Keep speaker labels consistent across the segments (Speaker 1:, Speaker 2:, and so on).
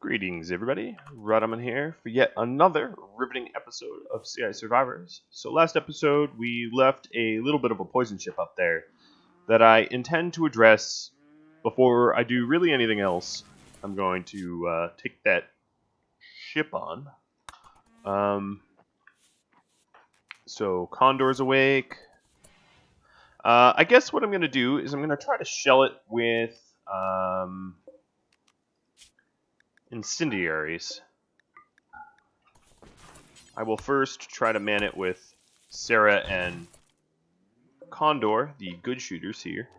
Speaker 1: Greetings, everybody. Radaman here for yet another riveting episode of CI Survivors. So last episode, we left a little bit of a poison ship up there that I intend to address before I do really anything else. I'm going to take that ship on. So Condor's awake. I guess what I'm going to do is I'm going to try to shell it with incendiaries. I will first try to man it with Serra and Condor, the good shooters here.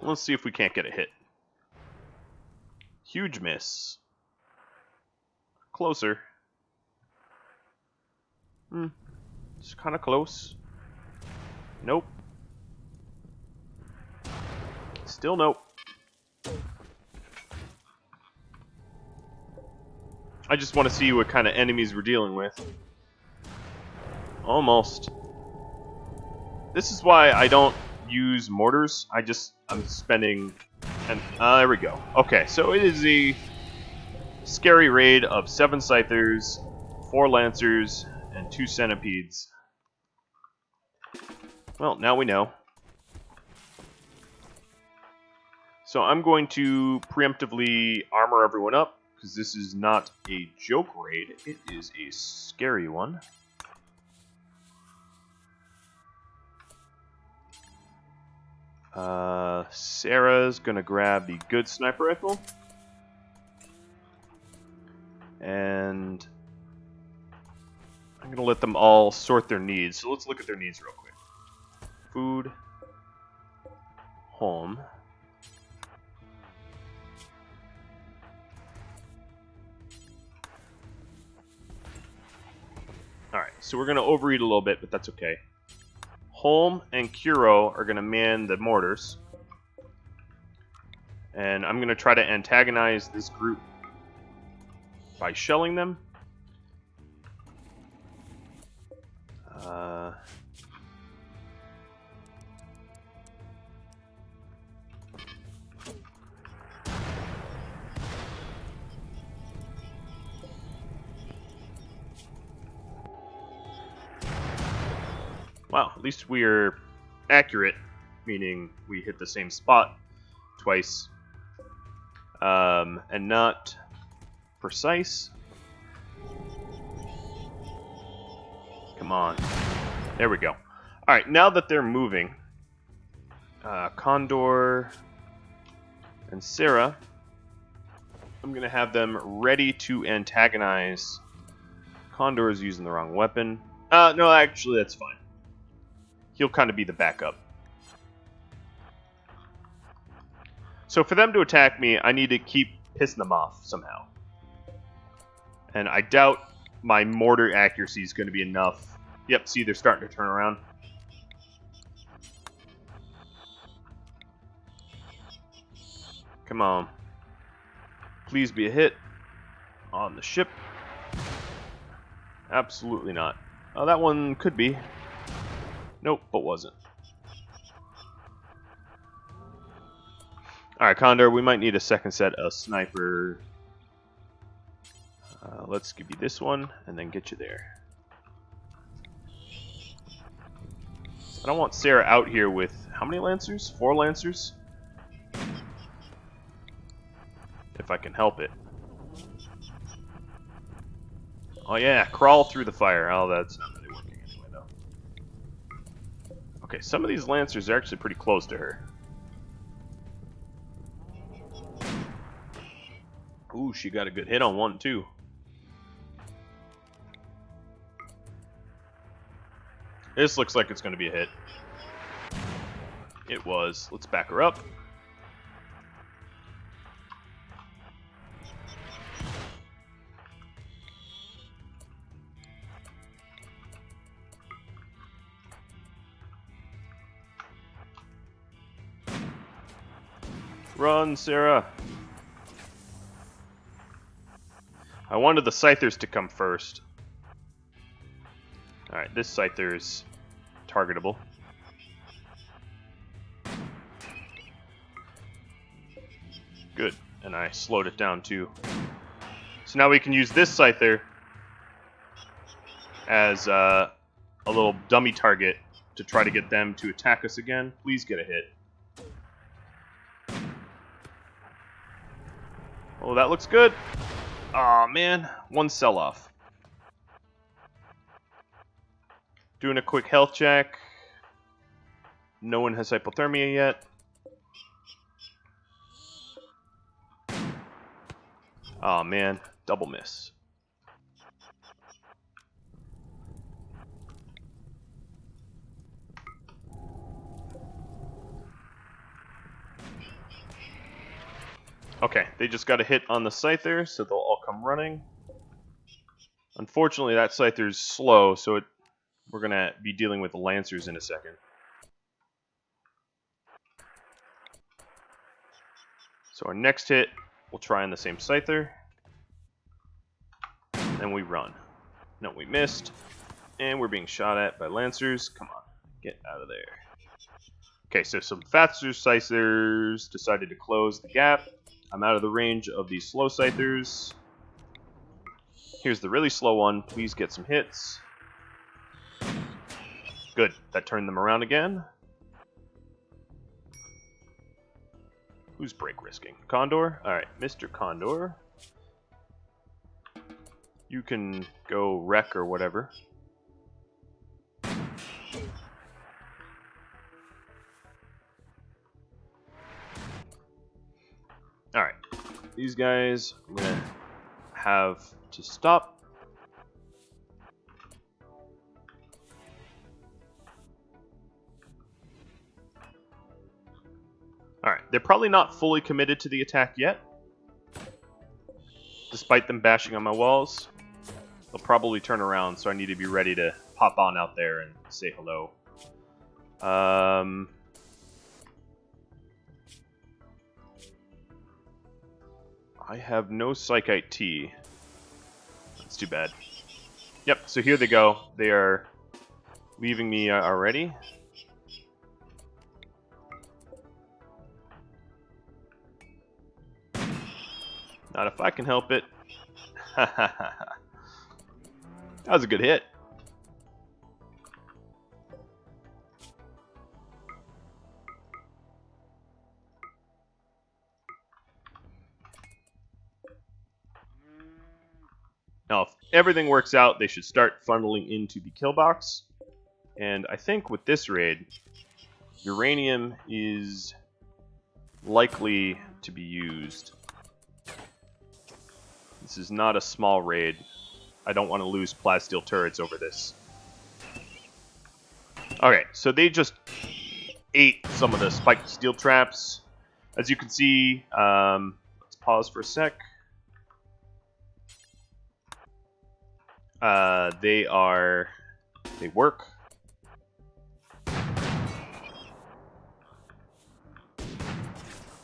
Speaker 1: Let's see if we can't get a hit. Huge miss. Closer. It's kind of close. Nope. Still nope. I just want to see what kind of enemies we're dealing with. Almost. This is why I don't use mortars. I'm spending... And there we go. Okay, so it is a scary raid of 7 Scythers, 4 Lancers, and 2 Centipedes. Well, now we know. So I'm going to preemptively armor everyone up, because this is not a joke raid, it is a scary one. Sarah's gonna grab the good sniper rifle. And I'm gonna let them all sort their needs. So let's look at their needs real quick. Food. Home. Alright, so we're going to overeat a little bit, but that's okay. Holm and Kuro are going to man the mortars. And I'm going to try to antagonize this group by shelling them. Wow, at least we're accurate, meaning we hit the same spot twice, and not precise. Come on. There we go. Alright, now that they're moving, Condor and Serra, I'm going to have them ready to antagonize. Condor is using the wrong weapon. No, actually, that's fine. He'll kind of be the backup. So for them to attack me, I need to keep pissing them off somehow. And I doubt my mortar accuracy is going to be enough. Yep, see, they're starting to turn around. Come on. Please be a hit on the ship. Absolutely not. Oh, that one could be. Nope, but wasn't. Alright, Condor, we might need a second set of sniper. Let's give you this one, and then get you there. I don't want Serra out here with... How many Lancers? 4 Lancers? If I can help it. Oh yeah, crawl through the fire. Oh, that's not really working anyway, though. Okay, some of these Lancers are actually pretty close to her. Ooh, she got a good hit on one, too. This looks like it's going to be a hit. It was. Let's back her up. Run, Serra. I wanted the Scythers to come first. Alright, this Scyther's targetable. Good. and I slowed it down too. So now we can use this scyther as a little dummy target to try to get them to attack us again. Please get a hit. Oh, that looks good. Aw, man. One sell-off. Doing a quick health check. No one has hypothermia yet. Aw, man. Double miss. Okay, they just got a hit on the scyther, so they'll all come running. Unfortunately, that scyther's slow, so we're going to be dealing with the lancers in a second. So our next hit, we'll try on the same scyther. Then we run. No, we missed. And we're being shot at by lancers. Come on, get out of there. Okay, so some faster scythers decided to close the gap. I'm out of the range of these slow scythers. Here's the really slow one. Please get some hits. Good. That turned them around again. Who's break risking? Condor? Alright, Mr. Condor. You can go wreck or whatever. Alright. These guys I'm going to have to stop. Alright, they're probably not fully committed to the attack yet. Despite them bashing on my walls. They'll probably turn around, so I need to be ready to pop on out there and say hello. I have no Psychite T. That's too bad. Yep, so here they go. They are leaving me already. Not if I can help it. That was a good hit. Now, if everything works out, they should start funneling into the kill box. And I think with this raid, uranium is likely to be used. This is not a small raid. I don't want to lose plasteel turrets over this. Okay, so they just ate some of the spiked steel traps. As you can see, let's pause for a sec. They work.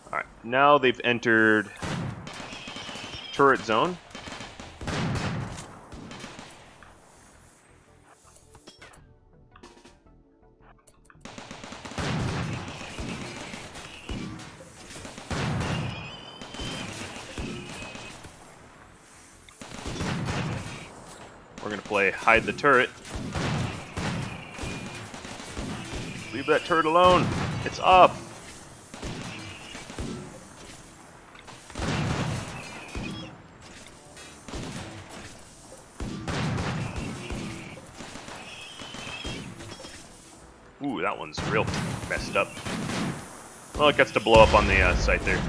Speaker 1: Alright, now they've entered turret zone. We're going to play hide the turret. Leave that turret alone. It's up. Ooh, that one's real messed up. Well, it gets to blow up on the site there.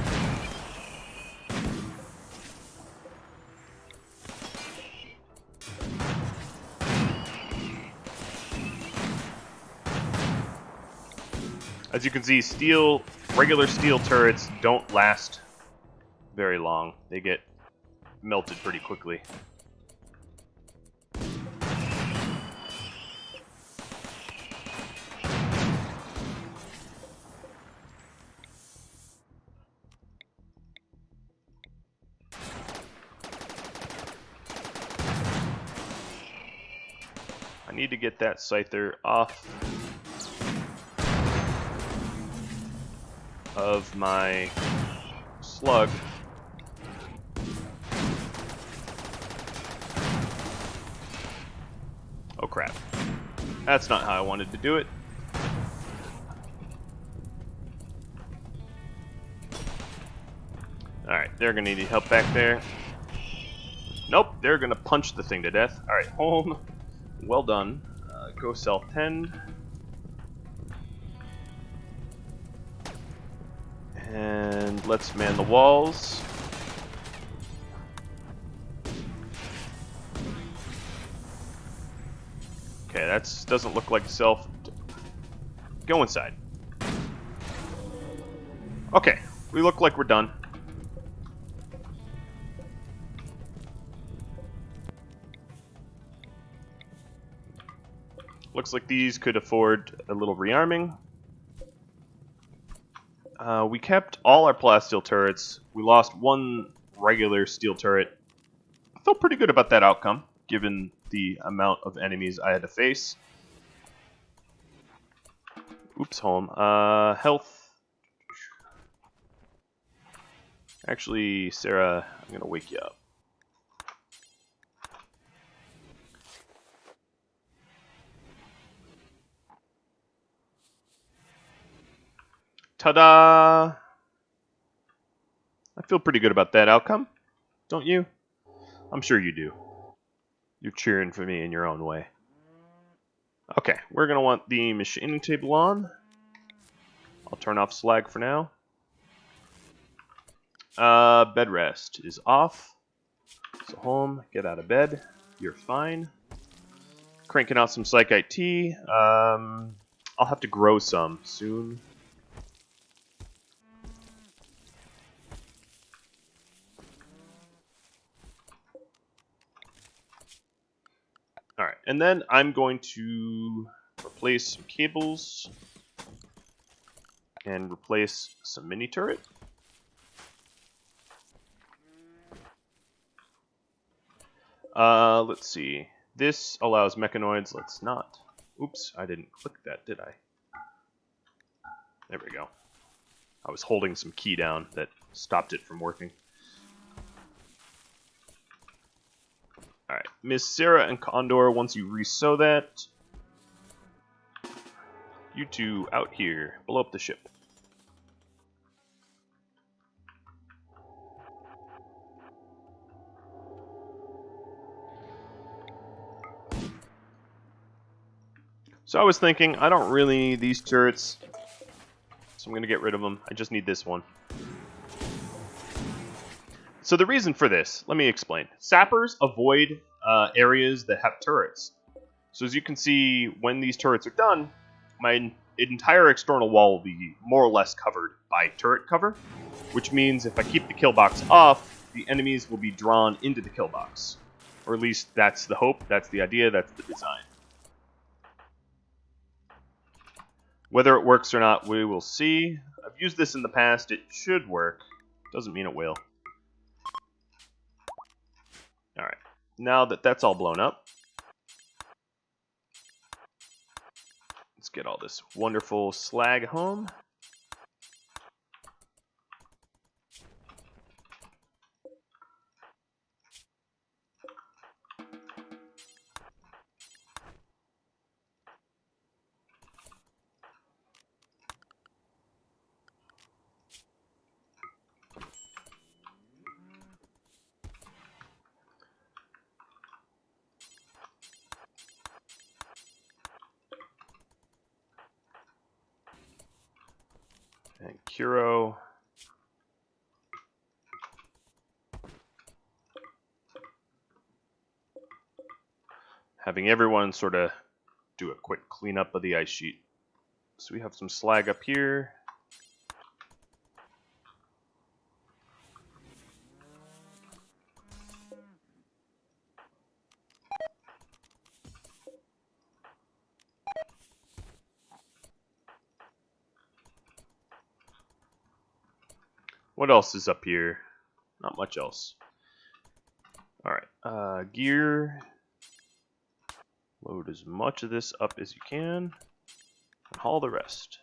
Speaker 1: As you can see, regular steel turrets don't last very long. They get melted pretty quickly. I need to get that scyther off of my slug. crap. That's not how I wanted to do it. Alright, they're going to need help back there. Nope, they're going to punch the thing to death. Alright, home. Well done. Go self-tend. And let's man the walls. Okay, that doesn't look like self. Go inside. Okay, we look like we're done. Looks like these could afford a little rearming. We kept all our plasteel turrets. We lost one regular steel turret. I felt pretty good about that outcome, given the amount of enemies I had to face. Oops, home. Health. Actually, Sarah, I'm going to wake you up. Ta-da! I feel pretty good about that outcome. Don't you? I'm sure you do. You're cheering for me in your own way. Okay, we're going to want the machining table on. I'll turn off slag for now. Bed rest is off. So home, get out of bed. You're fine. Cranking out some Psychite tea. I'll have to grow some soon. Alright, and then I'm going to replace some cables and replace some mini turret. Let's see. This allows mechanoids. Let's not. Oops, I didn't click that, did I? There we go. I was holding some key down that stopped it from working. Alright, Miss Sarah and Condor, once you resew that, you two out here. Blow up the ship. So I was thinking, I don't really need these turrets, so I'm going to get rid of them. I just need this one. So the reason for this, let me explain. Sappers avoid areas that have turrets. So as you can see, when these turrets are done, my entire external wall will be more or less covered by turret cover, which means if I keep the kill box off, the enemies will be drawn into the kill box. Or at least that's the hope, that's the idea, that's the design. Whether it works or not, we will see. I've used this in the past. It should work. Doesn't mean it will. Alright. Now that that's all blown up, let's get all this wonderful slag home. And Kuro. Having everyone sort of do a quick cleanup of the ice sheet. So we have some slag up here. What else is up here? Not much else. Alright, gear. Load as much of this up as you can, and haul the rest.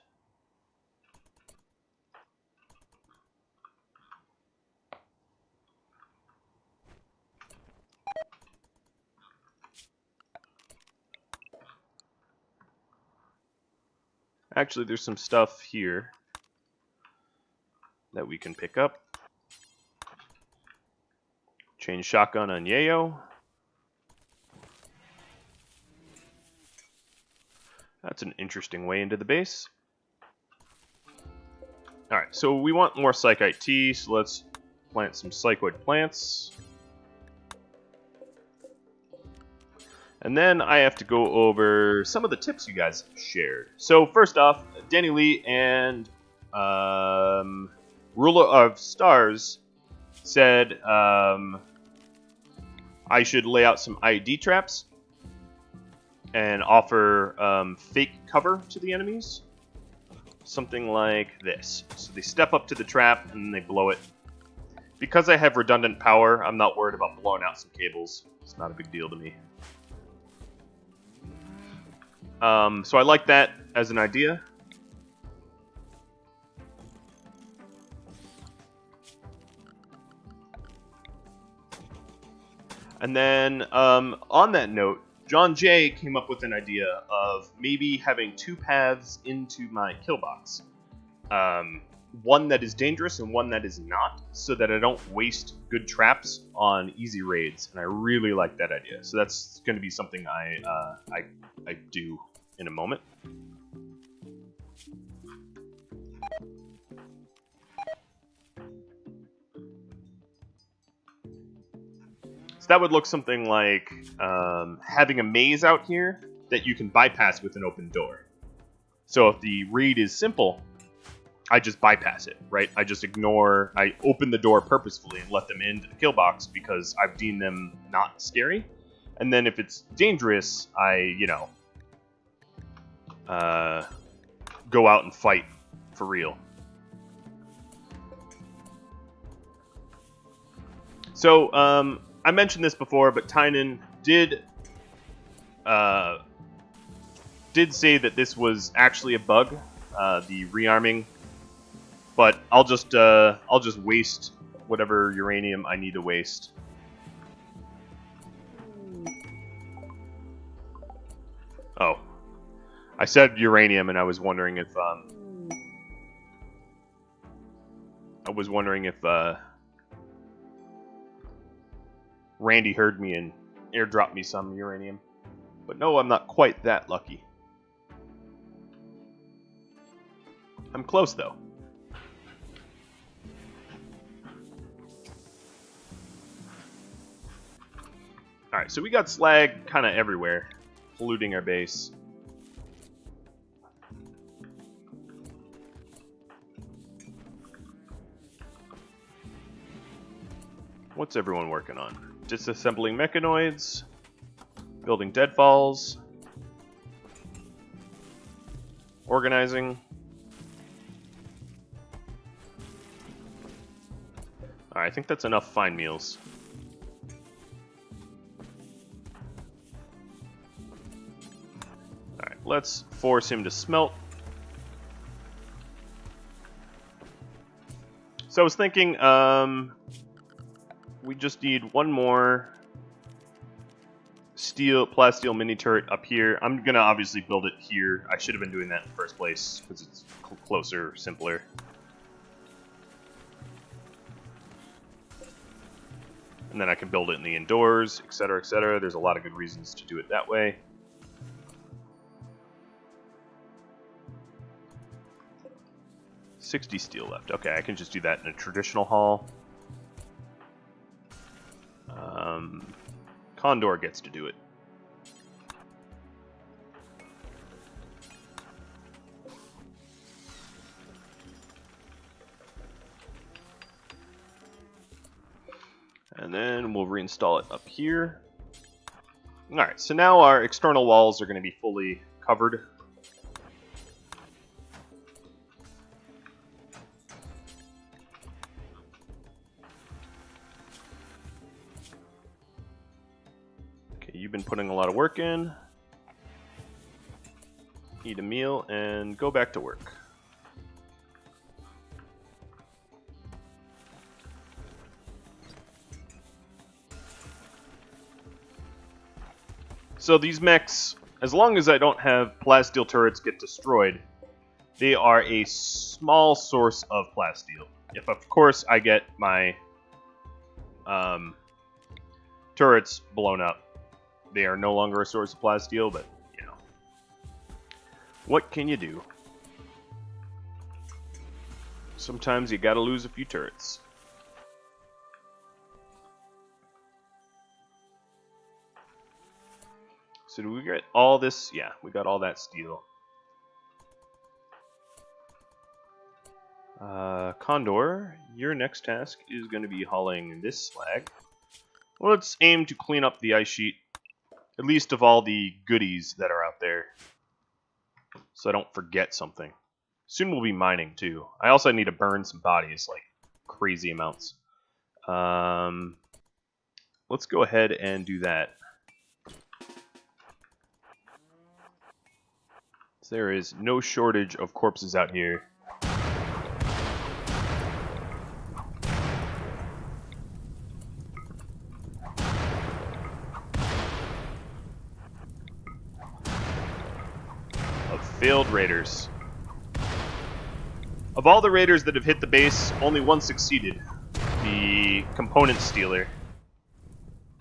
Speaker 1: Actually, there's some stuff here that we can pick up. Change shotgun on Yayo. That's an interesting way into the base. Alright, so we want more Psychite tea, so let's plant some Psychoid plants. And then I have to go over some of the tips you guys shared. So first off, Danny Lee and Ruler of Stars said I should lay out some ID traps and offer fake cover to the enemies. Something like this. So they step up to the trap and then they blow it. Because I have redundant power, I'm not worried about blowing out some cables. It's not a big deal to me. So I like that as an idea. And then on that note, John Jay came up with an idea of maybe having two paths into my kill box. One that is dangerous and one that is not, so that I don't waste good traps on easy raids. And I really like that idea. So that's going to be something I do in a moment. So that would look something like having a maze out here that you can bypass with an open door. So if the raid is simple, I just bypass it, right? I open the door purposefully and let them into the kill box because I've deemed them not scary. And then if it's dangerous, I, go out and fight for real. So, I mentioned this before, but Tynan did say that this was actually a bug, the rearming. But I'll just waste whatever uranium I need to waste. Oh, I said uranium, and I was wondering if Randy heard me and airdropped me some uranium. But no, I'm not quite that lucky. I'm close, though. Alright, so we got slag kind of everywhere, polluting our base. What's everyone working on? Disassembling mechanoids, building deadfalls, organizing. Alright, I think that's enough fine meals. Alright, let's force him to smelt. So I was thinking, we just need one more plasteel mini turret up here. I'm gonna obviously build it here. I should have been doing that in the first place because it's closer, simpler. And then I can build it in the indoors, etc., etc. There's a lot of good reasons to do it that way. $60 steel left. Okay, I can just do that in a traditional haul. Condor gets to do it. And then we'll reinstall it up here. Alright, so now our external walls are going to be fully covered. Okay, you've been putting a lot of work in. Eat a meal and go back to work. So these mechs, as long as I don't have plasteel turrets get destroyed, they are a small source of plasteel. If, of course, I get my turrets blown up, they are no longer a source of plasteel, but, you know. What can you do? Sometimes you gotta lose a few turrets. So do we get all this? Yeah, we got all that steel. Condor, your next task is going to be hauling this slag. Well, let's aim to clean up the ice sheet, at least of all the goodies that are out there, so I don't forget something. Soon we'll be mining, too. I also need to burn some bodies, like crazy amounts. Let's go ahead and do that. There is no shortage of corpses out here. Of failed raiders. Of all the raiders that have hit the base, only one succeeded. The component stealer.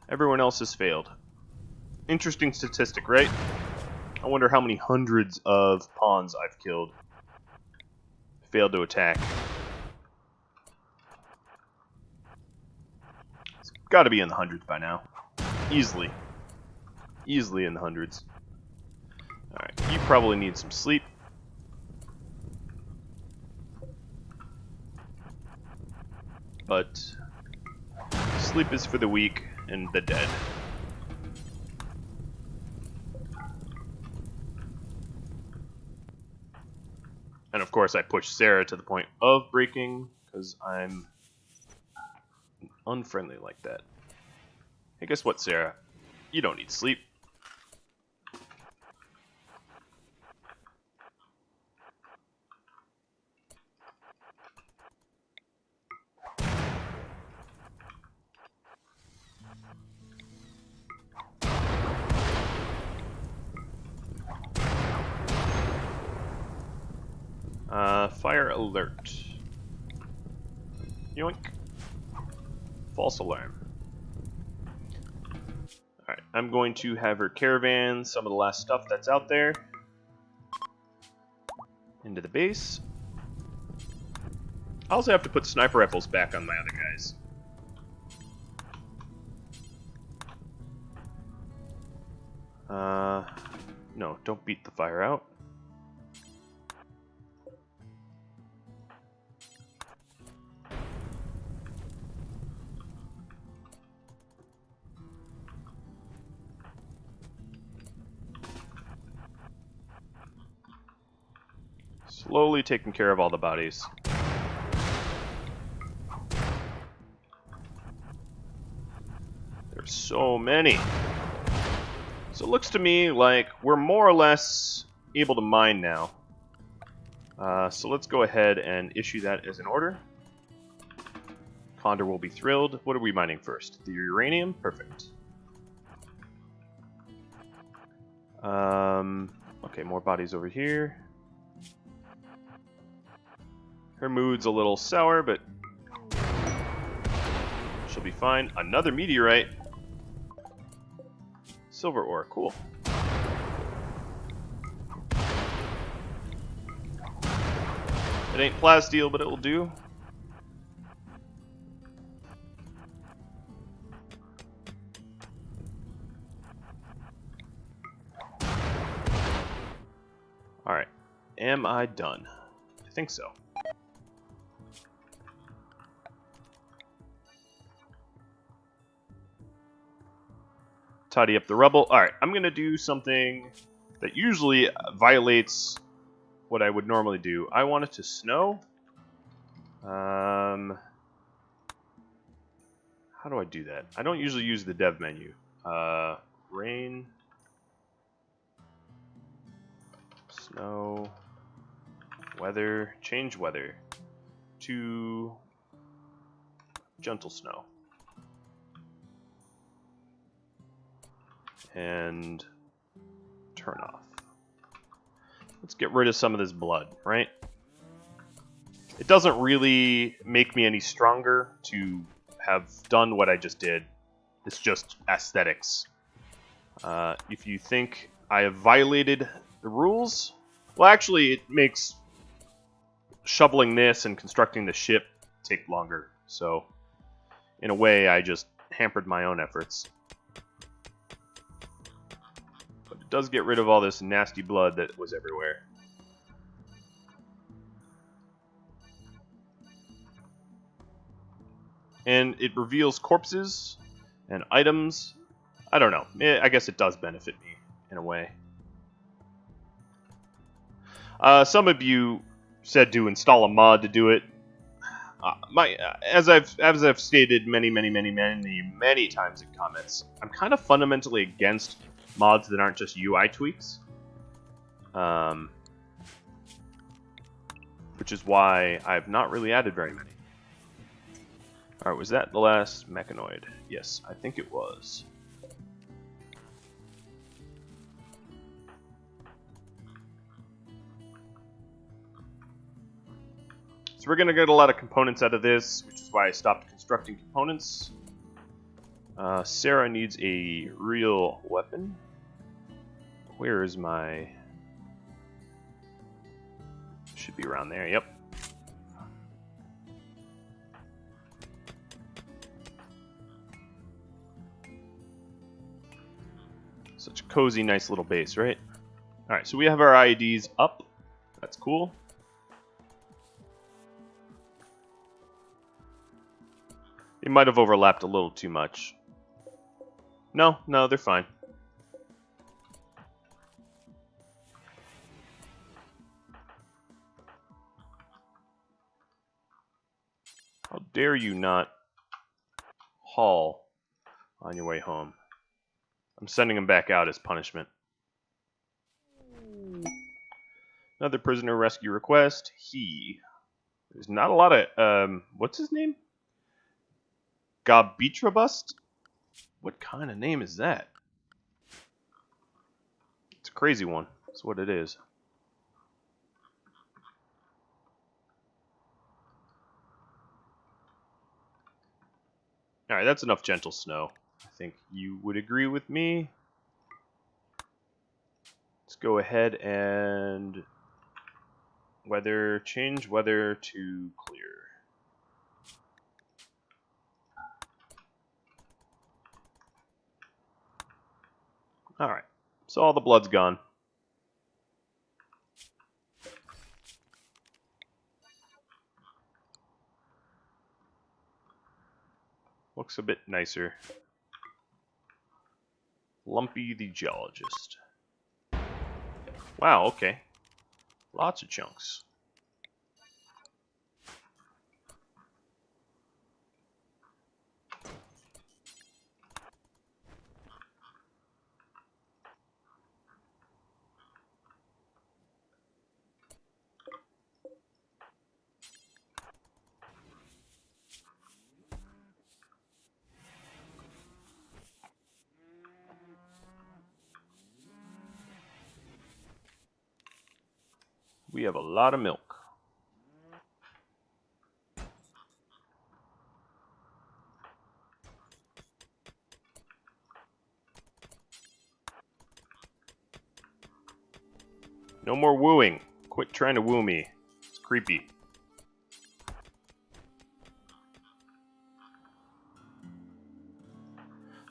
Speaker 1: Everyone else has failed. Interesting statistic, right? I wonder how many hundreds of pawns I've killed. Failed to attack. It's got to be in the hundreds by now. Easily. Easily in the hundreds. Alright, you probably need some sleep. But sleep is for the weak and the dead. And of course I push Serra to the point of breaking, because I'm unfriendly like that. Hey, guess what, Serra? You don't need sleep. Fire alert. Yoink. False alarm. Alright, I'm going to have her caravan some of the last stuff that's out there into the base. I also have to put sniper rifles back on my other guys. No, don't beat the fire out. Slowly taking care of all the bodies. There's so many. So it looks to me like we're more or less able to mine now. So let's go ahead and issue that as an order. Condor will be thrilled. What are we mining first? The uranium? Perfect. Okay, more bodies over here. Her mood's a little sour, but she'll be fine. Another meteorite. Silver ore, cool. It ain't plasteel, but it will do. Alright. Am I done? I think so. Tidy up the rubble. Alright, I'm going to do something that usually violates what I would normally do. I want it to snow. How do I do that? I don't usually use the dev menu. Rain. Snow. Weather. Change weather to gentle snow. And turn off. let's get rid of some of this blood, right? It doesn't really make me any stronger to have done what I just did. It's just aesthetics. If you think I have violated the rules, well, actually, it makes shoveling this and constructing the ship take longer. So, in a way, I just hampered my own efforts. But it does get rid of all this nasty blood that was everywhere. And it reveals corpses and items. I don't know. I guess it does benefit me in a way. Some of you said to install a mod to do it. As I've stated many times in comments, I'm kind of fundamentally against mods that aren't just UI tweaks. Which is why I've not really added very many. Alright, was that the last mechanoid? Yes, I think it was. So we're going to get a lot of components out of this, which is why I stopped constructing components. Serra needs a real weapon. Where is my... Should be around there, yep. Such a cozy, nice little base, right? Alright, so we have our IEDs up. That's cool. They might have overlapped a little too much. No, they're fine. How dare you not haul on your way home? I'm sending him back out as punishment. Another prisoner rescue request. There's not a lot of, what's his name? Gobitrabust? What kind of name is that? It's a crazy one. That's what it is. Alright, that's enough gentle snow. I think you would agree with me. Let's go ahead and change weather to clear. Alright, so all the blood's gone. Looks a bit nicer. Lumpy the Geologist. Wow, okay. Lots of chunks. We have a lot of milk. No more wooing. Quit trying to woo me. It's creepy.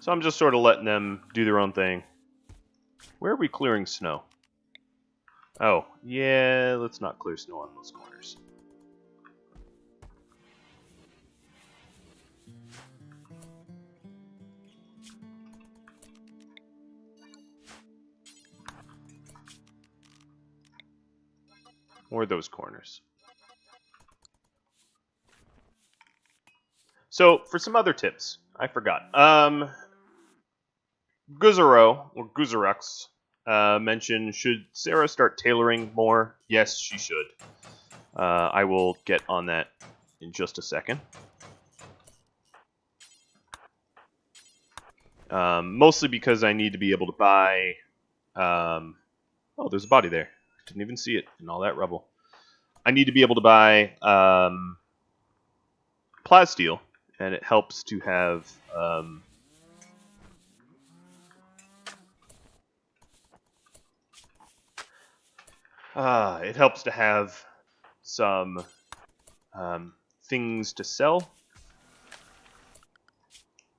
Speaker 1: So I'm just sort of letting them do their own thing. Where are we clearing snow? Oh, yeah, let's not clear snow on those corners. Or those corners. So, for some other tips, I forgot. Guzero, or Guzerux, mentioned, should Serra start tailoring more? Yes, she should. I will get on that in just a second. Mostly because I need to be able to buy... oh, there's a body there. Didn't even see it in all that rubble. I need to be able to buy plasteel, and it helps to have some things to sell.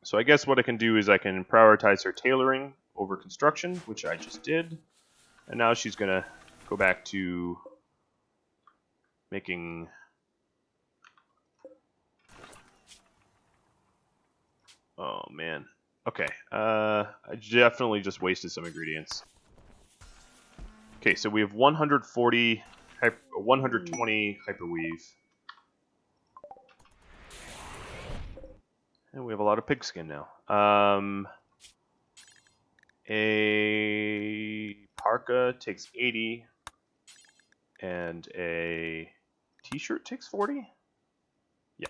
Speaker 1: So I guess what I can do is I can prioritize her tailoring over construction, which I just did. And now she's going to go back to making... Oh, man. Okay. I definitely just wasted some ingredients. Okay, so we have 120 hyperweave. And we have a lot of pigskin now. A parka takes 80, and a t-shirt takes 40? Yeah.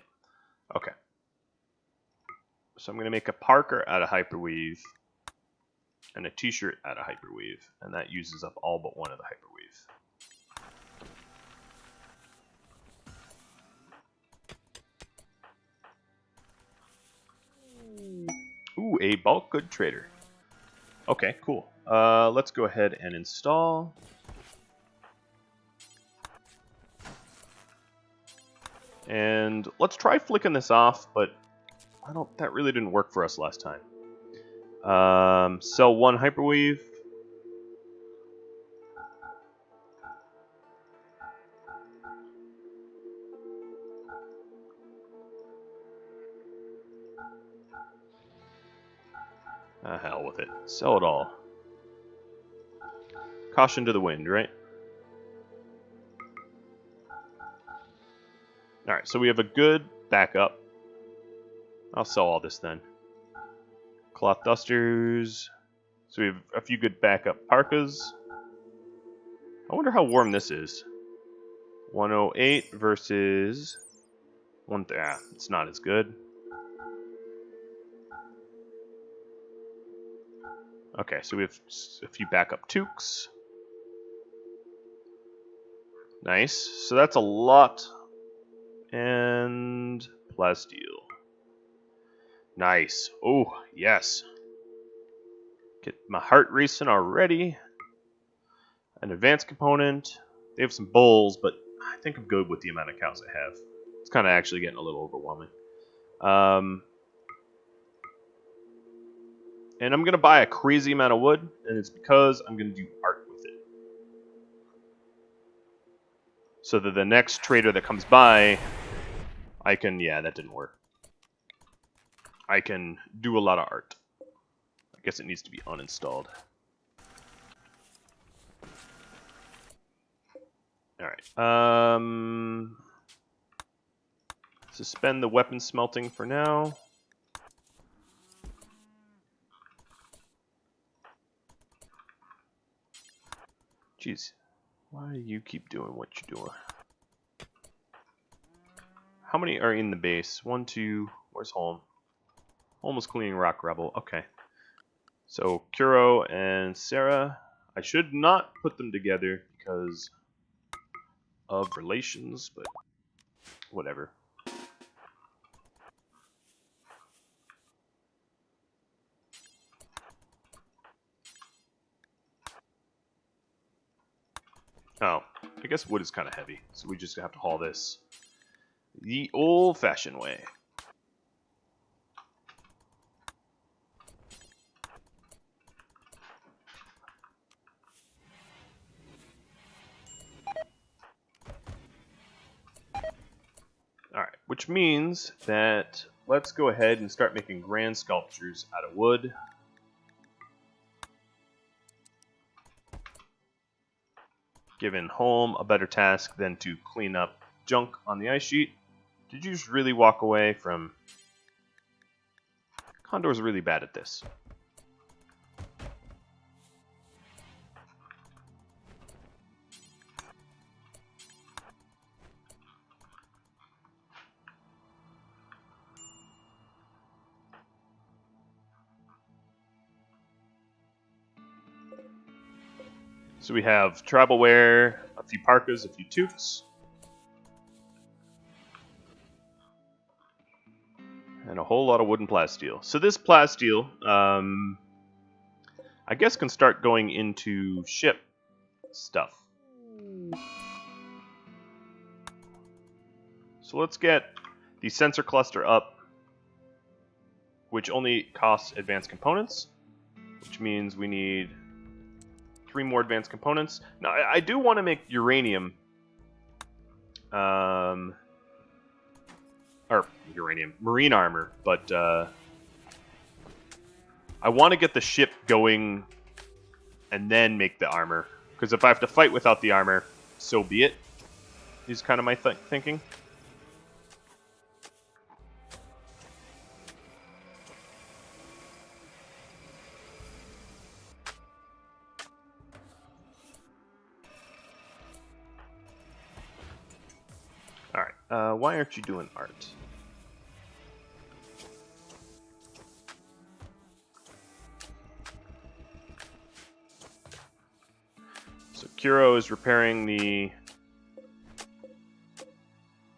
Speaker 1: Okay. So I'm going to make a parka out of hyperweave, and a t-shirt out of hyperweave, and that uses up all but one of the hyperweave. Ooh, a bulk good trader. Okay, cool. Let's go ahead and install. And let's try flicking this off, but that really didn't work for us last time. Sell one hyperweave. Hell with it. Sell it all. Caution to the wind, right? Alright, so we have a good backup. I'll sell all this then. Cloth dusters. So we have a few good backup parkas. I wonder how warm this is. 108 versus... it's not as good. Okay, so we have a few backup toques. Nice. So that's a lot. And plasteel. Nice. Oh, yes. Get my heart racing already. An advanced component. They have some bulls, but I think I'm good with the amount of cows I have. It's kind of actually getting a little overwhelming. And I'm going to buy a crazy amount of wood, and it's because I'm going to do art with it. So that the next trader that comes by, I can... Yeah, that didn't work. I can do a lot of art. I guess it needs to be uninstalled. Alright. Suspend the weapon smelting for now. Jeez. Why do you keep doing what you're doing? How many are in the base? 1, 2... Where's Holm? Almost cleaning rock rubble. Okay. So, Kuro and Serra. I should not put them together because of relations, but whatever. Oh, I guess wood is kind of heavy, so we just have to haul this the old-fashioned way. Alright, which means that let's go ahead and start making grand sculptures out of wood. Giving Holm a better task than to clean up junk on the ice sheet. Did you just really walk away from... Condor's really bad at this. So we have tribal wear, a few parkas, a few toques, and a whole lot of wooden plasteel. So this plasteel, I guess, can start going into ship stuff. So let's get the sensor cluster up, which only costs advanced components, which means we need 3 more advanced components. Now, I do want to make uranium, marine armor, but I want to get the ship going and then make the armor, because if I have to fight without the armor, so be it, is kind of my thinking. Alright, why aren't you doing art? So Kuro is repairing the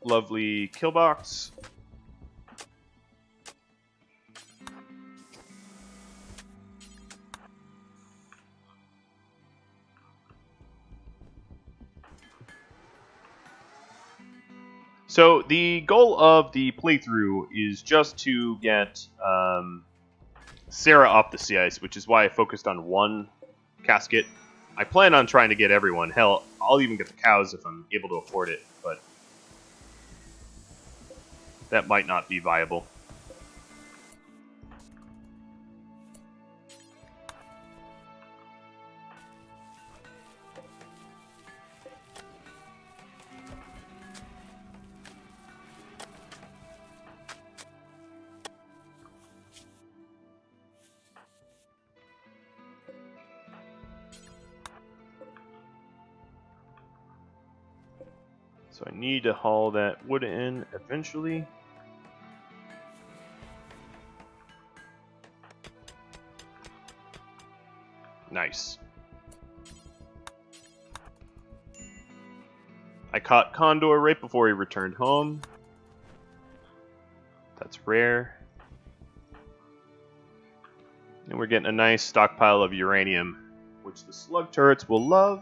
Speaker 1: lovely kill box. So the goal of the playthrough is just to get Serra off the sea ice, which is why I focused on one casket. I plan on trying to get everyone. Hell, I'll even get the cows if I'm able to afford it, but that might not be viable. So I need to haul that wood in eventually. Nice. I caught Condor right before he returned home. That's rare. And we're getting a nice stockpile of uranium, which the slug turrets will love.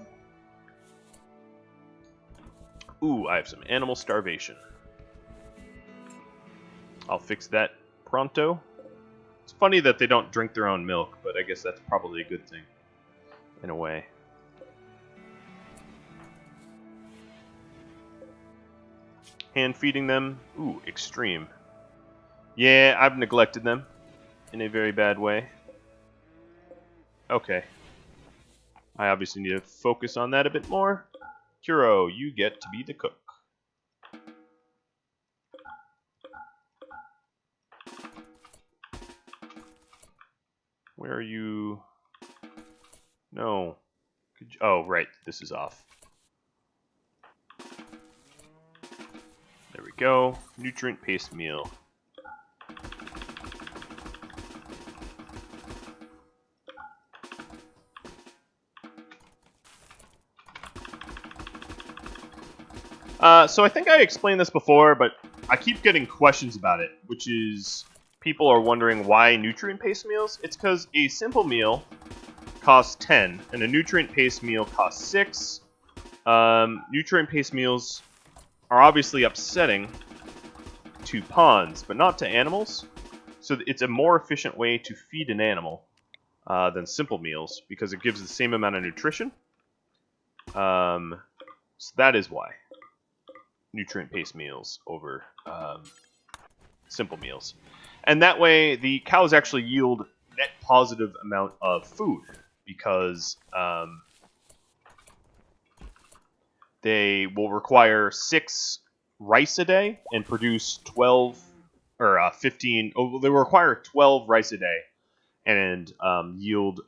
Speaker 1: Ooh, I have some animal starvation. I'll fix that pronto. It's funny that they don't drink their own milk, but I guess that's probably a good thing, in a way. Hand feeding them. Ooh, extreme. Yeah, I've neglected them in a very bad way. Okay. I obviously need to focus on that a bit more. Kuro, you get to be the cook. Where are you? No. Oh, right. This is off. There we go. Nutrient paste meal. So I think I explained this before, but I keep getting questions about it, which is people are wondering why nutrient paste meals. It's because a simple meal costs 10, and a nutrient paste meal costs 6. Nutrient paste meals are obviously upsetting to pawns, but not to animals. So it's a more efficient way to feed an animal than simple meals, because it gives the same amount of nutrition. So that is why. Nutrient paste meals over simple meals. And that way the cows actually yield net positive amount of food, because they will require 6 rice a day and produce 12 or 15. Oh, they require 12 rice a day and yield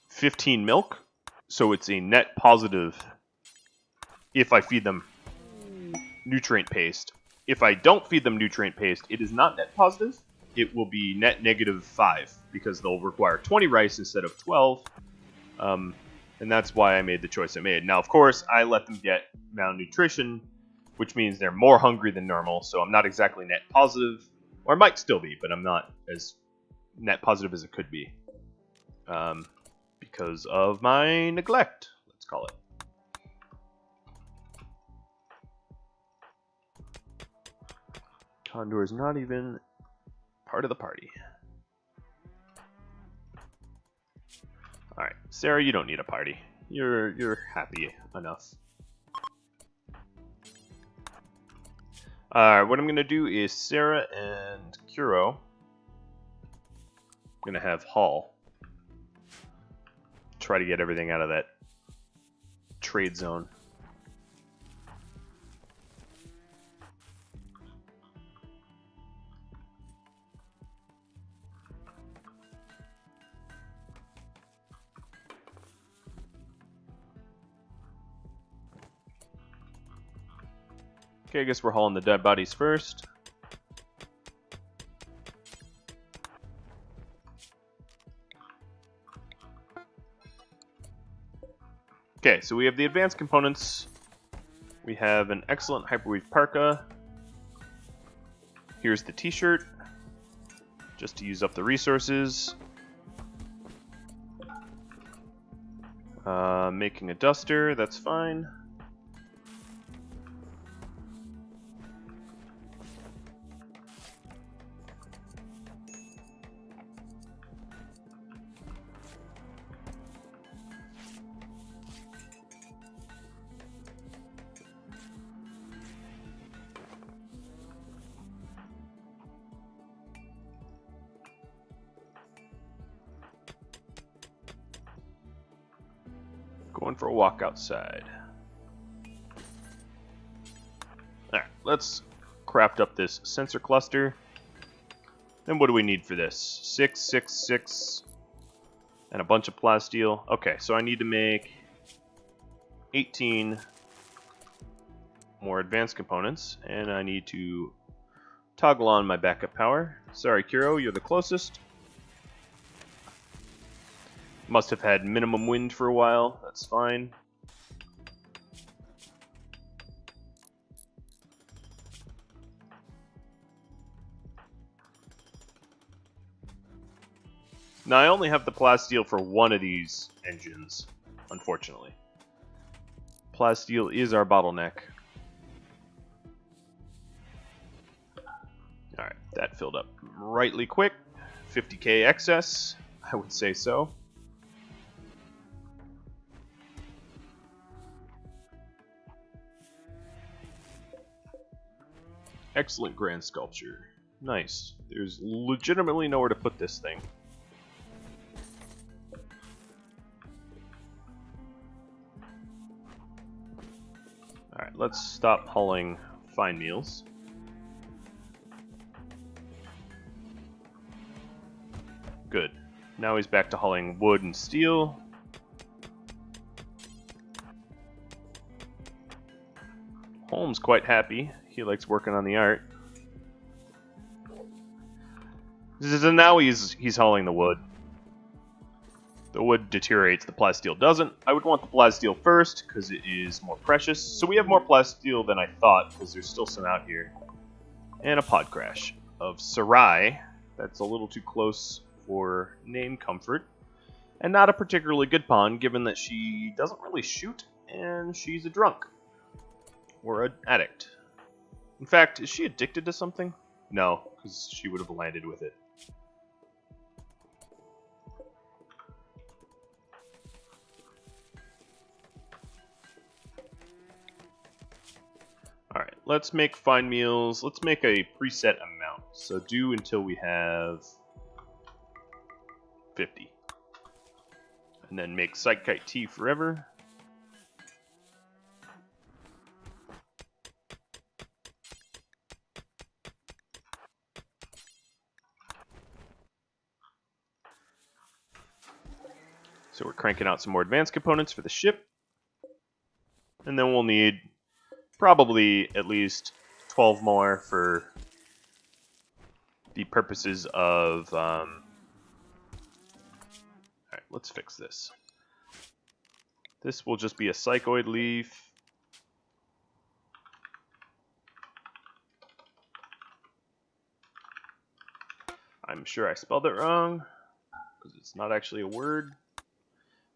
Speaker 1: 15 milk. So it's a net positive if I feed them nutrient paste. If I don't feed them nutrient paste, it is not net positive. It will be net negative 5, because they'll require 20 rice instead of 12. And that's why I made the choice I made. Now, of course, I let them get malnutrition, which means they're more hungry than normal, so I'm not exactly net positive. Or I might still be, but I'm not as net positive as it could be. Because of my neglect, let's call it. Condor is not even part of the party. Alright, Serra, you don't need a party. You're happy enough. Alright, what I'm gonna do is Serra and Kuro. I'm gonna have Hall try to get everything out of that trade zone. Okay, I guess we're hauling the dead bodies first. Okay, so we have the advanced components. We have an excellent hyperweave parka. Here's the t-shirt, just to use up the resources. Making a duster, that's fine. Going for a walk outside. Alright, let's craft up this sensor cluster. Then what do we need for this? 6, 6, 6, and a bunch of plasteel. Okay, so I need to make 18 more advanced components, and I need to toggle on my backup power. Sorry, Kuro, you're the closest. Must have had minimum wind for a while. That's fine. Now, I only have the plasteel for one of these engines, unfortunately. Plasteel is our bottleneck. Alright, that filled up rightly quick. 50k excess, I would say so. Excellent grand sculpture. Nice. There's legitimately nowhere to put this thing. Alright, let's stop hauling fine meals. Good. Now he's back to hauling wood and steel. Holmes quite happy. He likes working on the art. So now he's hauling the wood. The wood deteriorates, the plasteel doesn't. I would want the plasteel first, because it is more precious. So we have more plasteel than I thought, because there's still some out here. And a pod crash of Sarai. That's a little too close for name comfort. And not a particularly good pawn, given that she doesn't really shoot, and she's a drunk. Or an addict. In fact, is she addicted to something? No, because she would have landed with it. Alright, let's make fine meals. Let's make a preset amount. So do until we have 50. And then make Psychkite tea forever. So we're cranking out some more advanced components for the ship. And then we'll need probably at least 12 more for the purposes of... Alright, let's fix this. This will just be a psychoid leaf. I'm sure I spelled it wrong, because it's not actually a word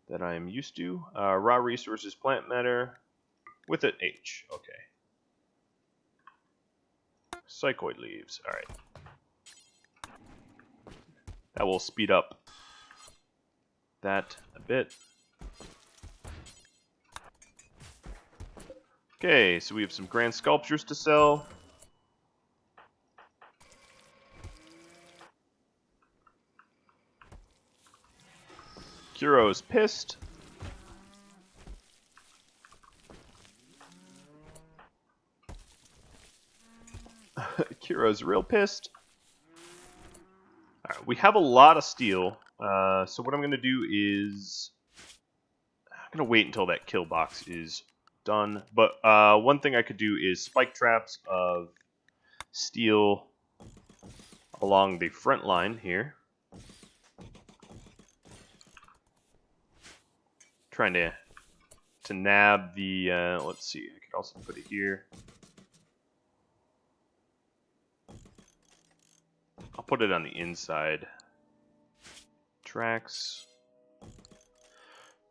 Speaker 1: that I'm used to. Raw resources, plant matter, with it H. Okay. Psychoid leaves. Alright. That will speed up that a bit. Okay, so we have some grand sculptures to sell. Kuro's pissed. Kuro's real pissed. Alright, we have a lot of steel. So what I'm going to do is... I'm going to wait until that kill box is done. But one thing I could do is spike traps of steel along the front line here. Trying to nab the... let's see, I could also put it here. I'll put it on the inside. Tracks.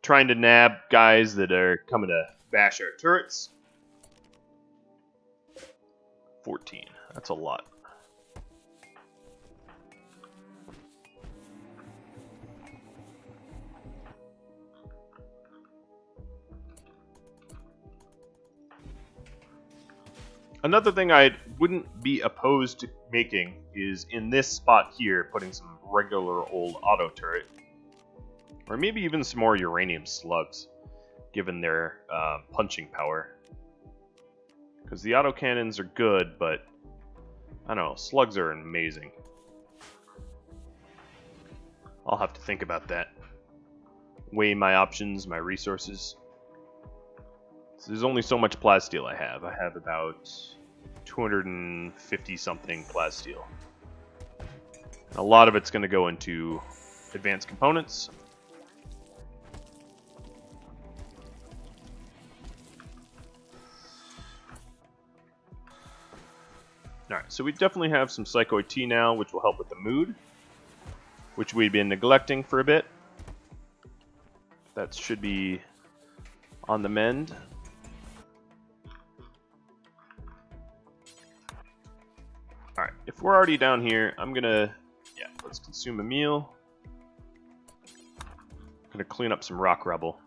Speaker 1: Trying to nab guys that are coming to bash our turrets. 14. That's a lot. Another thing I wouldn't be opposed to making is in this spot here, putting some regular old auto turret. Or maybe even some more uranium slugs, given their punching power. Because the autocannons are good, but I don't know, slugs are amazing. I'll have to think about that. Weigh my options, my resources. So there's only so much plasteel I have. I have about 250 something plasteel. A lot of it's going to go into advanced components. Alright, so we definitely have some Psychoid Tea now, which will help with the mood, which we've been neglecting for a bit. That should be on the mend. Alright, if we're already down here, I'm gonna, let's consume a meal. I'm gonna clean up some rock rubble.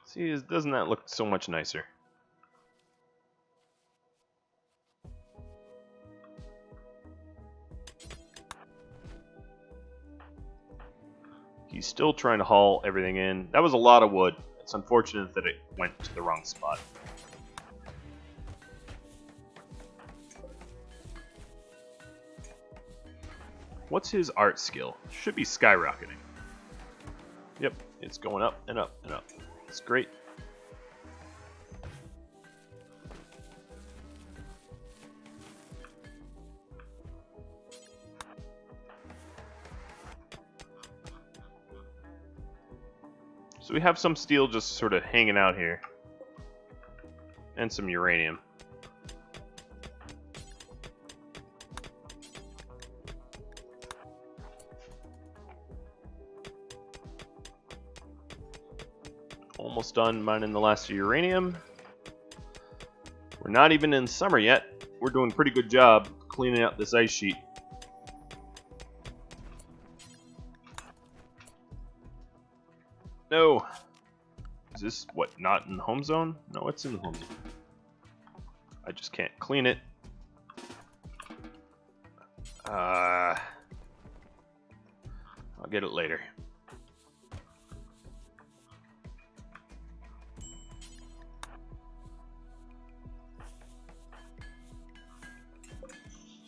Speaker 1: See, doesn't that look so much nicer? He's still trying to haul everything in. That was a lot of wood. It's unfortunate that it went to the wrong spot. What's his art skill? Should be skyrocketing. Yep, it's going up and up and up. It's great. So we have some steel just sort of hanging out here. And some uranium. Almost done mining the last uranium. We're not even in summer yet. We're doing a pretty good job cleaning up this ice sheet. No. Is this, what, not in the home zone? No, it's in the home zone. I just can't clean it. I'll get it later.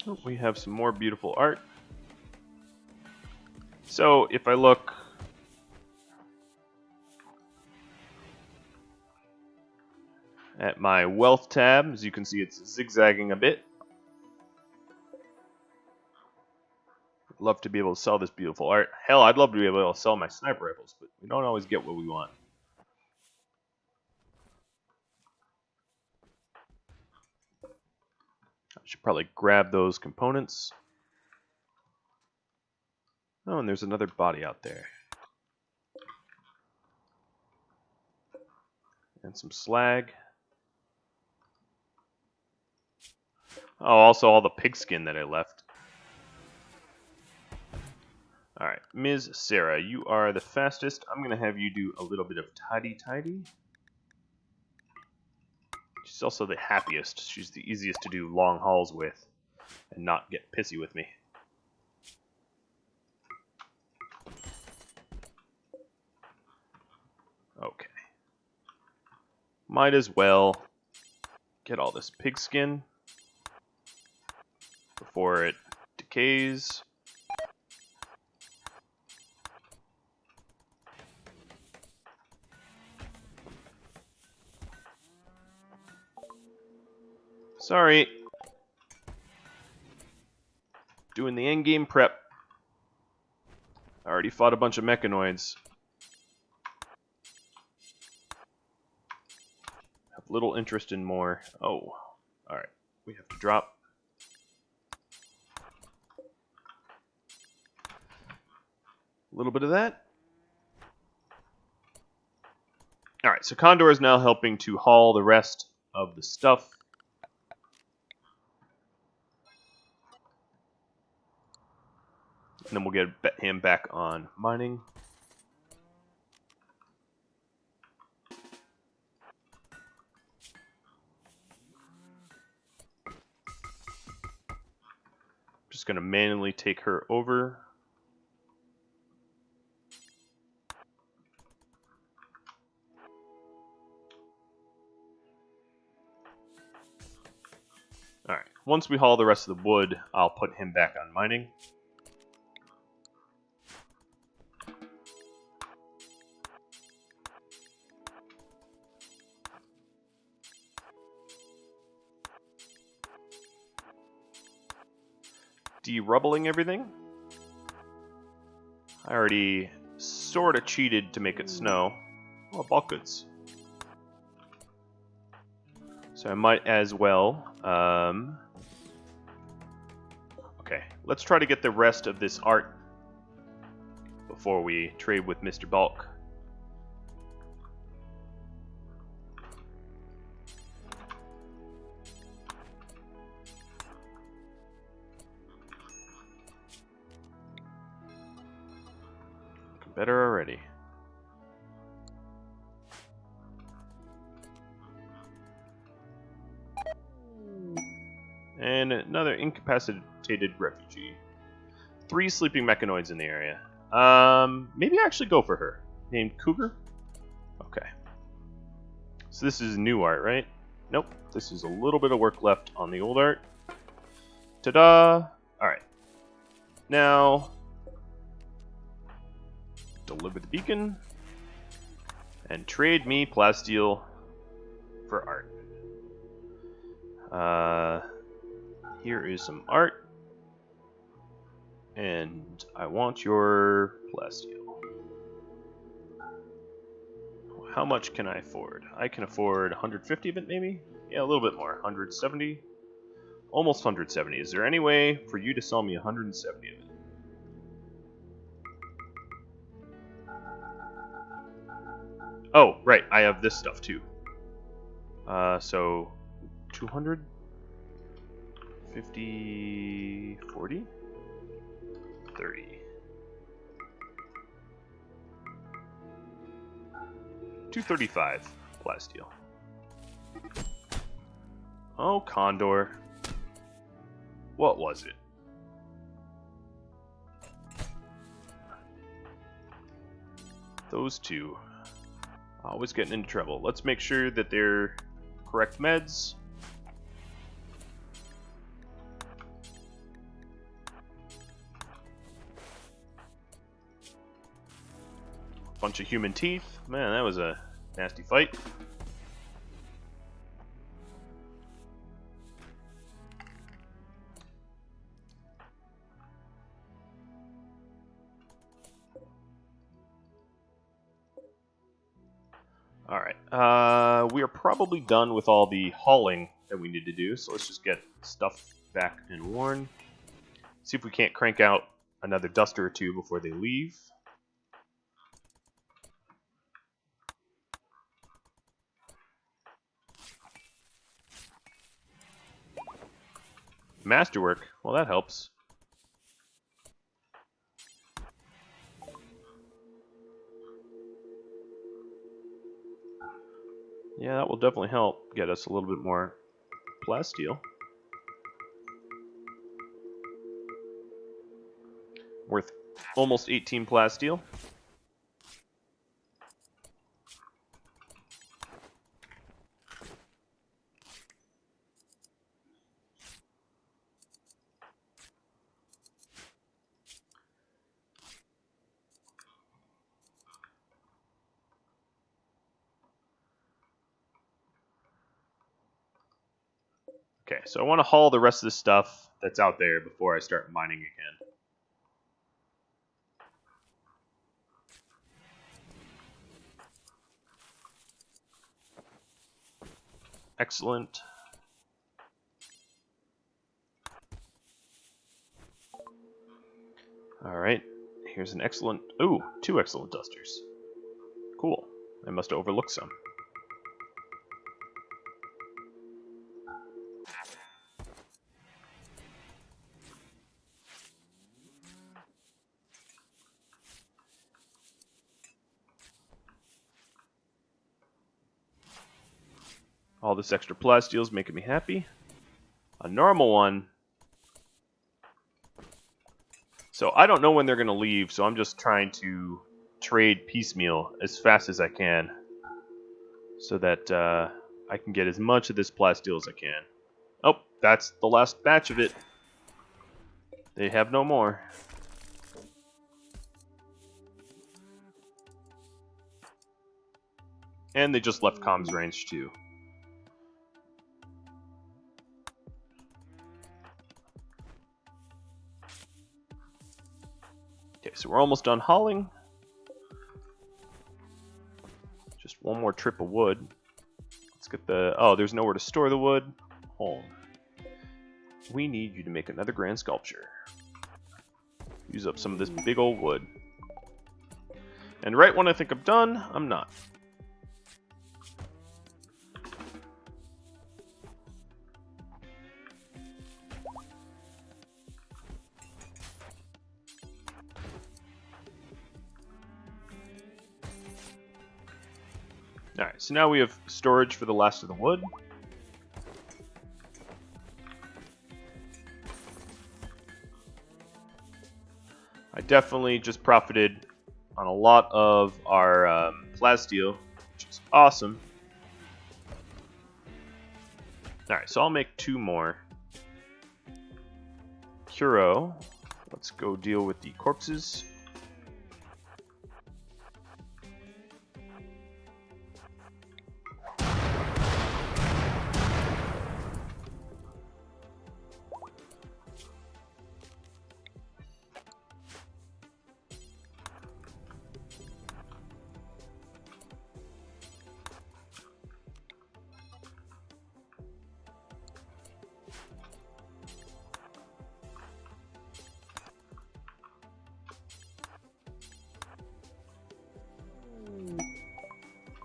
Speaker 1: Oh, we have some more beautiful art. So if I look at my wealth tab, as you can see, it's zigzagging a bit. I'd love to be able to sell this beautiful art. Hell, I'd love to be able to sell my sniper rifles, but we don't always get what we want. I should probably grab those components. Oh, and there's another body out there. And some slag. Oh, also all the pigskin that I left. Alright, Ms. Serra, you are the fastest. I'm going to have you do a little bit of tidy. She's also the happiest. She's the easiest to do long hauls with and not get pissy with me. Okay. Might as well get all this pigskin before it decays. Sorry. Doing the endgame prep. I already fought a bunch of mechanoids. Have little interest in more. Oh, alright. We have to drop. A little bit of that. Alright, so Condor is now helping to haul the rest of the stuff. And then we'll get him back on mining. Just going to manually take her over. Alright, once we haul the rest of the wood, I'll put him back on mining. De-rubbling everything. I already sort of cheated to make it snow. Oh, bulk goods. So I might as well. Okay, let's try to get the rest of this art before we trade with Mr. Bulk. Better already. And another incapacitated refugee. 3 sleeping mechanoids in the area. Maybe I actually go for her. Named Cougar? Okay. So this is new art, right? Nope. This is a little bit of work left on the old art. Ta-da! Alright. Now, deliver the beacon, and trade me plasteel for art. Here is some art, and I want your plasteel. How much can I afford? I can afford 150 of it, maybe? Yeah, a little bit more. 170? Almost 170. Is there any way for you to sell me 170 of it? Oh, right, I have this stuff too. So 200, 50, 40, 30. 235 plasteel. Oh, Condor. What was it? Those two. Always getting into trouble. Let's make sure that they're correct meds. Bunch of human teeth. Man, that was a nasty fight. Alright, we are probably done with all the hauling that we need to do, so let's just get stuff back and worn. See if we can't crank out another duster or two before they leave. Masterwork, well that helps. Yeah, that will definitely help get us a little bit more plasteel. Worth almost 18 plasteel. Okay, so I want to haul the rest of the stuff that's out there before I start mining again. Excellent. Alright, here's an excellent... Ooh, 2 excellent dusters. Cool. I must have overlooked some. All this extra plasteel is making me happy. A normal one. So I don't know when they're going to leave, so I'm just trying to trade piecemeal as fast as I can, so that I can get as much of this plasteel as I can. Oh, that's the last batch of it. They have no more. And they just left comms range too. Okay, so we're almost done hauling. Just one more trip of wood. Let's get the... Oh, there's nowhere to store the wood. Home. We need you to make another grand sculpture. Use up some of this big old wood. And right when I think I'm done, I'm not. Alright, so now we have storage for the last of the wood. I definitely just profited on a lot of our plasteel, which is awesome. Alright, so I'll make 2 more. Curo. Let's go deal with the corpses.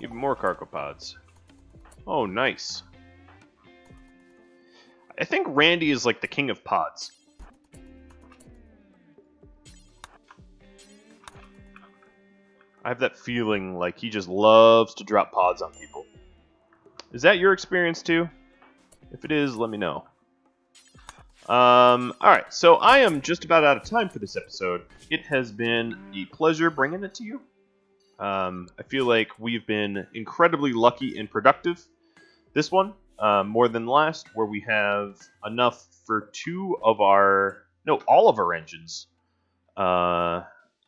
Speaker 1: Even more cargo pods. Oh, nice. I think Randy is like the king of pods. I have that feeling like he just loves to drop pods on people. Is that your experience too? If it is, let me know. Alright, so I am just about out of time for this episode. It has been a pleasure bringing it to you. I feel like we've been incredibly lucky and productive this one, more than last, where we have enough for all of our engines.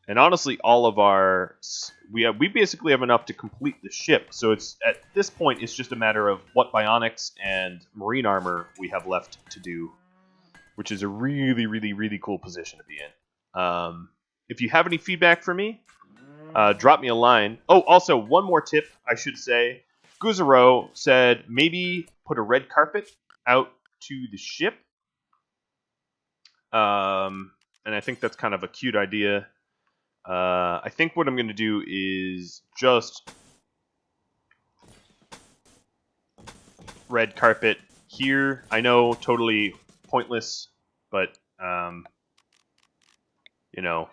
Speaker 1: And honestly, all of our we basically have enough to complete the ship. So it's at this point, it's just a matter of what bionics and marine armor we have left to do, which is a really, really, really cool position to be in. If you have any feedback for me, drop me a line. Oh, also, one more tip I should say. Guzaro said maybe put a red carpet out to the ship. And I think that's kind of a cute idea. I think what I'm going to do is just red carpet here. I know, totally pointless, but, you know,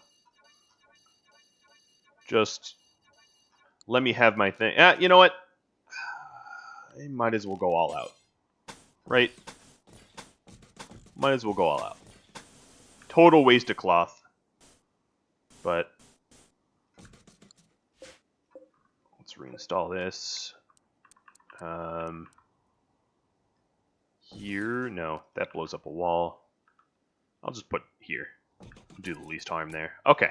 Speaker 1: just let me have my thing. You know what? I might as well go all out. Right? Might as well go all out. Total waste of cloth. But let's reinstall this. Here, no, that blows up a wall. I'll just put here. Do the least harm there. Okay.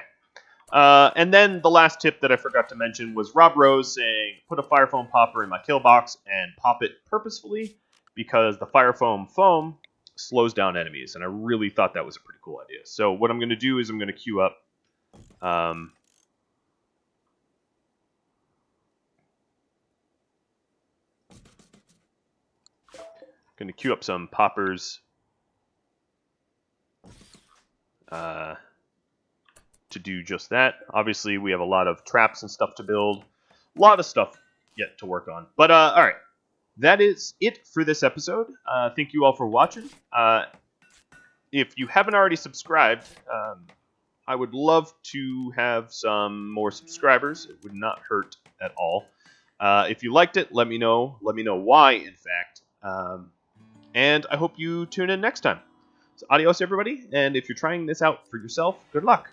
Speaker 1: And then the last tip that I forgot to mention was Rob Rose saying, put a fire foam popper in my kill box and pop it purposefully because the fire foam slows down enemies. And I really thought that was a pretty cool idea. So what I'm going to do is I'm going to queue up some poppers to do just that. Obviously, we have a lot of traps and stuff to build. A lot of stuff yet to work on. But, all right. That is it for this episode. Thank you all for watching. If you haven't already subscribed, I would love to have some more subscribers. It would not hurt at all. If you liked it, let me know. Let me know why, in fact. And I hope you tune in next time. So adios, everybody. And if you're trying this out for yourself, good luck.